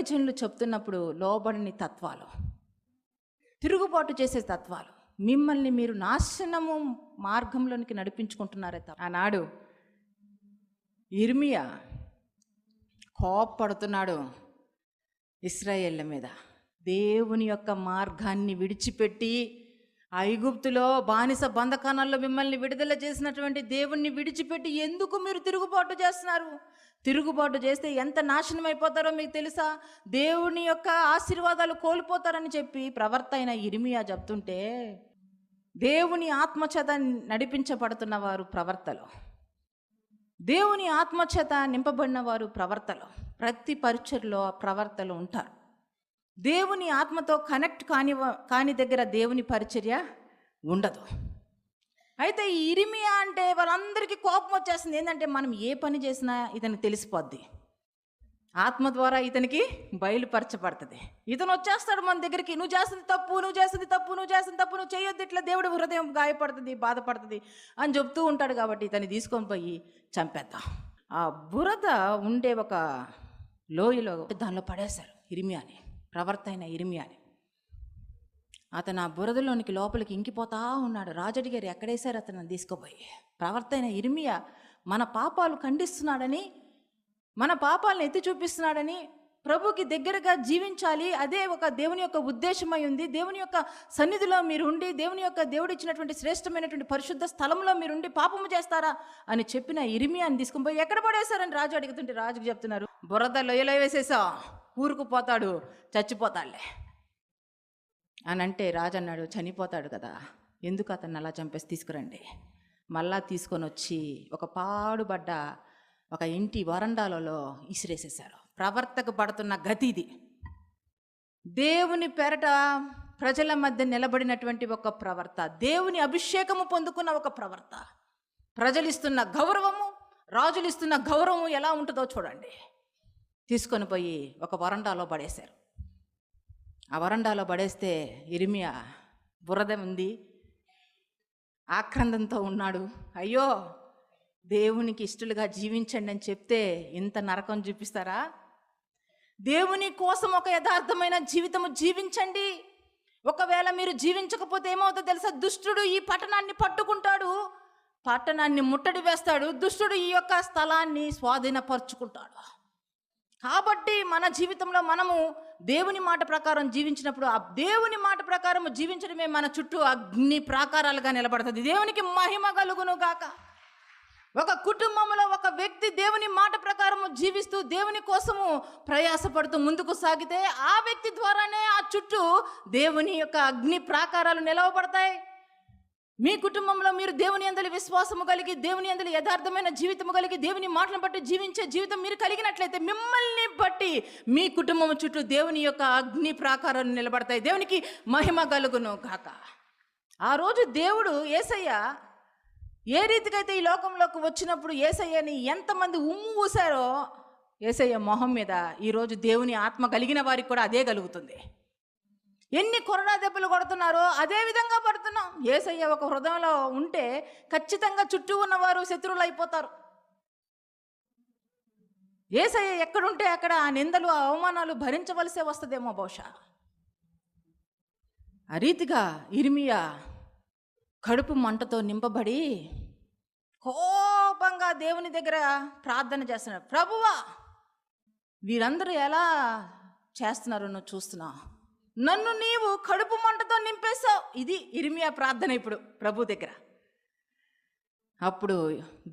దైవజనులు చెప్తున్నప్పుడు లోబడని తత్వాలు, తిరుగుబాటు చేసే తత్వాలు మిమ్మల్ని మీరు నాశనము మార్గంలోనికి నడిపించుకుంటున్నారే తప్ప. ఆనాడు యిర్మీయా కోప్పడుతున్నాడు ఇశ్రాయేళ్ల మీద. దేవుని యొక్క మార్గాన్ని విడిచిపెట్టి ఐగుప్తులో బానిస బంధకానాల్లో మిమ్మల్ని విడుదల చేసినటువంటి దేవుణ్ణి విడిచిపెట్టి ఎందుకు మీరు తిరుగుబాటు చేస్తున్నారు? తిరుగుబాటు చేస్తే ఎంత నాశనం అయిపోతారో మీకు తెలుసా? దేవుని యొక్క ఆశీర్వాదాలు కోల్పోతారని చెప్పి ప్రవక్త అయిన యిర్మీయా చెప్తుంటే, దేవుని ఆత్మచేత నడిపించబడుతున్న వారు ప్రవక్తలు, దేవుని ఆత్మచేత నింపబడిన వారు ప్రవక్తలు. ప్రతి పరిచర్లో ప్రవక్తలు ఉంటారు. దేవుని ఆత్మతో కనెక్ట్ కాని దగ్గర దేవుని పరిచర్య ఉండదు. అయితే ఈ యిర్మీయా అంటే వాళ్ళందరికీ కోపం వచ్చేస్తుంది. ఏంటంటే మనం ఏ పని చేసినా ఇతనికి తెలిసిపోద్ది, ఆత్మ ద్వారా ఇతనికి బయలుపరచబడుతుంది. ఇతను వచ్చేస్తాడు మన దగ్గరికి, నువ్వు చేస్తుంది తప్పు, నువ్వు చేస్తుంది తప్పు, నువ్వు చేస్తుంది తప్పు, నువ్వు చేయొద్దు, ఇట్లా దేవుడి హృదయం గాయపడుతుంది, బాధపడుతుంది అని చెప్తూ ఉంటాడు. కాబట్టి ఇతన్ని తీసుకొని పోయి చంపేద్దాం. ఆ బురద ఉండే ఒక లోయలో దానిలో పడేశారు యిర్మీయాని, ప్రవక్త అయిన యిర్మీయాని. అతను ఆ బురదలోనికి లోపలికి ఇంకిపోతా ఉన్నాడు. రాజు అడిగారు, ఎక్కడేశారు అతను తీసుకుపోయి? ప్రవక్త అయిన యిర్మీయా మన పాపాలు ఖండిస్తున్నాడని, మన పాపాలను ఎత్తి చూపిస్తున్నాడని, ప్రభుకి దగ్గరగా జీవించాలి, అదే ఒక దేవుని యొక్క ఉద్దేశమై ఉంది. దేవుని యొక్క సన్నిధిలో మీరుండి, దేవుడు ఇచ్చినటువంటి శ్రేష్టమైనటువంటి పరిశుద్ధ స్థలంలో మీరుండి పాపము చేస్తారా అని చెప్పిన యిర్మీయాని తీసుకుని పోయి ఎక్కడ పడేశారని రాజు అడుగుతుంటే రాజుకు చెప్తున్నారు, బురద లోయలో వేసేసా, ఊరుకుపోతాడు, చచ్చిపోతాడులే అని అంటే, రాజు అన్నాడు, చనిపోతాడు కదా, ఎందుకు అతన్ని అలా చంపేసి తీసుకురండి. మళ్ళా తీసుకొని వచ్చి ఒక పాడుబడ్డ ఒక ఇంటి వరండాలలో ఇసిరేసేశారు. ప్రవర్తకు పడుతున్న గతి ఇది. దేవుని పేరట ప్రజల మధ్య నిలబడినటువంటి ఒక ప్రవర్త, దేవుని అభిషేకము పొందుకున్న ఒక ప్రవర్త, ప్రజలు ఇస్తున్న గౌరవము, రాజులు ఇస్తున్న గౌరవము ఎలా ఉంటుందో చూడండి. తీసుకొని పోయి ఒక వరండాలో పడేశారు. ఆ వరండాలో పడేస్తే యిర్మీయా బురద ఉంది, ఆక్రందంతో ఉన్నాడు. అయ్యో, దేవునికి ఇష్టలుగా జీవించండి అని చెప్తే ఇంత నరకం చూపిస్తారా? దేవుని కోసం ఒక యథార్థమైన జీవితము జీవించండి. ఒకవేళ మీరు జీవించకపోతే ఏమవుతుందో తెలుసా? దుష్టుడు ఈ పట్టణాన్ని పట్టుకుంటాడు, పట్టణాన్ని ముట్టడి వేస్తాడు, దుష్టుడు ఈ యొక్క స్థలాన్ని స్వాధీనపరుచుకుంటాడు. కాబట్టి మన జీవితంలో మనము దేవుని మాట ప్రకారం జీవించినప్పుడు, ఆ దేవుని మాట ప్రకారం జీవించడమే మన చుట్టూ అగ్ని ప్రాకారాలుగా నిలబడుతుంది. దేవునికి మహిమ కలుగును గాక. ఒక కుటుంబంలో ఒక వ్యక్తి దేవుని మాట ప్రకారము జీవిస్తూ దేవుని కోసము ప్రయాసపడుతూ ముందుకు సాగితే, ఆ వ్యక్తి ద్వారానే ఆ చుట్టూ దేవుని యొక్క అగ్ని ప్రాకారాలు నిలవబడతాయి. మీ కుటుంబంలో మీరు దేవుని యందు విశ్వాసము కలిగి, దేవుని యందు యథార్థమైన జీవితము కలిగి, దేవుని మాటలను బట్టి జీవించే జీవితం మీరు కలిగినట్లయితే, మిమ్మల్ని బట్టి మీ కుటుంబం చుట్టూ దేవుని యొక్క అగ్ని ప్రాకారాలు నిలబడతాయి. దేవునికి మహిమ కలుగును గాక. ఆ రోజు దేవుడు యేసయ్య ఏ రీతికైతే ఈ లోకంలోకి వచ్చినప్పుడు యేసయ్యని ఎంతమంది ఉమ్ము ఊసారో యేసయ్య మొహం మీద, ఈరోజు దేవుని ఆత్మ కలిగిన వారికి కూడా అదే కలుగుతుంది. ఎన్ని కొరడా దెబ్బలు కొడుతున్నారో అదే విధంగా పడుతున్నాం. యేసయ్య ఒక హృదయంలో ఉంటే ఖచ్చితంగా చుట్టూ ఉన్నవారు శత్రువులు అయిపోతారు. యేసయ్య ఎక్కడుంటే అక్కడ ఆ నిందలు, ఆ అవమానాలు భరించవలసే వస్తుందేమో బహుశా. ఆ రీతిగా యిర్మీయా కడుపు మంటతో నింపబడి కోపంగా దేవుని దగ్గర ప్రార్థన చేస్తున్నాడు. ప్రభువా, వీరందరూ ఎలా చేస్తున్నారో నువ్వు చూస్తున్నావు, నన్ను నీవు కడుపు మంటతో నింపేశావు. ఇది యిర్మీయా ప్రార్థన ఇప్పుడు ప్రభు దగ్గర. అప్పుడు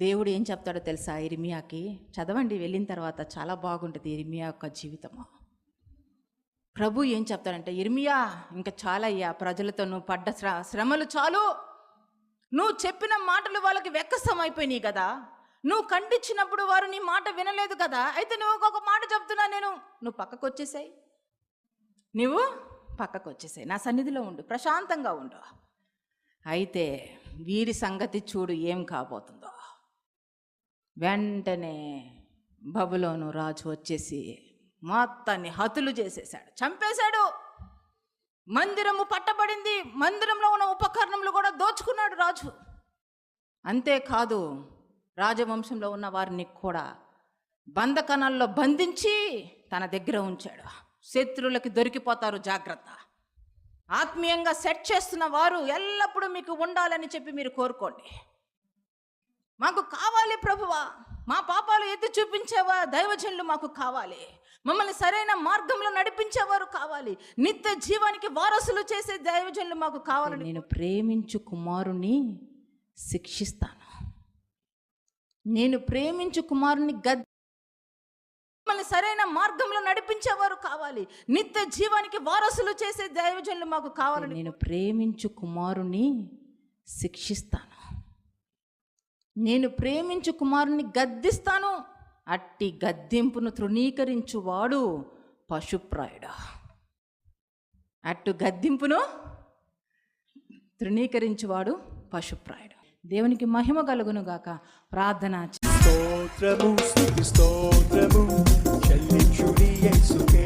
దేవుడు ఏం చెప్తాడో తెలుసా యిర్మీయాకి? చదవండి, వెళ్ళిన తర్వాత చాలా బాగుంటుంది యిర్మీయా యొక్క జీవితము. ప్రభు ఏం చెప్తాడంటే, యిర్మీయా, ఇంకా చాలయ్యా, ప్రజలతో నువ్వు పడ్డ శ్రమలు చాలు. నువ్వు చెప్పిన మాటలు వాళ్ళకి వెక్కసం అయిపోయినాయి కదా, నువ్వు ఖండించినప్పుడు వారు నీ మాట వినలేదు కదా, అయితే నువ్వు ఒక మాట చెప్తున్నా నేను, నువ్వు పక్కకు వచ్చేసాయి, నువ్వు పక్కకు వచ్చేసాయి, నా సన్నిధిలో ఉండు, ప్రశాంతంగా ఉండు. అయితే వీరి సంగతి చూడు ఏం కాబోతుందో. వెంటనే బబులోను రాజు వచ్చేసి మొత్తాన్ని హతులు చేసేసాడు, చంపేశాడు. మందిరము పట్టబడింది, మందిరంలో ఉన్న ఉపకరణములు కూడా దోచుకున్నాడు రాజు. అంతేకాదు, రాజవంశంలో ఉన్న వారిని కూడా బంధకణాల్లో బంధించి తన దగ్గర ఉంచాడు. శత్రువులకి దొరికిపోతారు, జాగ్రత్త. ఆత్మీయంగా సెట్ చేస్తున్న వారు ఎల్లప్పుడూ మీకు ఉండాలని చెప్పి మీరు కోరుకోండి. మాకు కావాలి ప్రభువా, మా పాపాలు ఎత్తి చూపించేవా దైవజనులు మాకు కావాలి, మమ్మల్ని సరైన మార్గంలో నడిపించేవారు కావాలి, నిత్య జీవానికి వారసులు చేసే దైవజనులు మాకు కావాలని. నేను ప్రేమించు కుమారుని శిక్షిస్తాను, నేను ప్రేమించు కుమారుని మమ్మల్ని సరైన మార్గంలో నడిపించేవారు కావాలి, నిత్య జీవానికి వారసులు చేసే దైవజనులు మాకు కావాలని. నేను ప్రేమించు కుమారుని శిక్షిస్తాను, నేను ప్రేమించు కుమారుని గద్దిస్తాను, అట్టి గద్దింపును తృణీకరించువాడు పశుప్రాయుడు. అట్టు గద్దింపును తృణీకరించువాడు పశుప్రాయుడు. దేవునికి మహిమ కలుగును గాక. ప్రార్థన. స్తోత్రము స్తుతి స్తోత్రము చెల్లించుడి యేసుకే,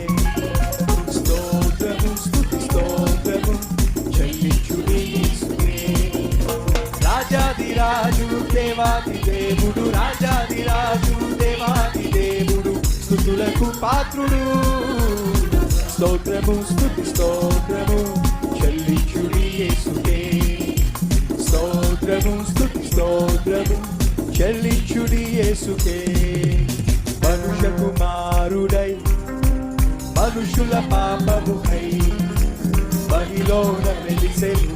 స్తోత్రము స్తుతి స్తోత్రము చెల్లించుడి యేసుకే. రాజాది రాజు దేవాది దేవుడు, రాజాది రాజు దేవాది దేవుడు, స్తుతులకు పాత్రుడు. స్తోత్రము స్తుతి స్తోత్రము చెల్లించుడి యేసుకే, స్తోత్రము స్తుతి స్తోత్రము చెల్లించుడి యేసుకే. మనుష్య కుమారుడై మనుషుల పాపముకై మహిలోన వెలిసెను,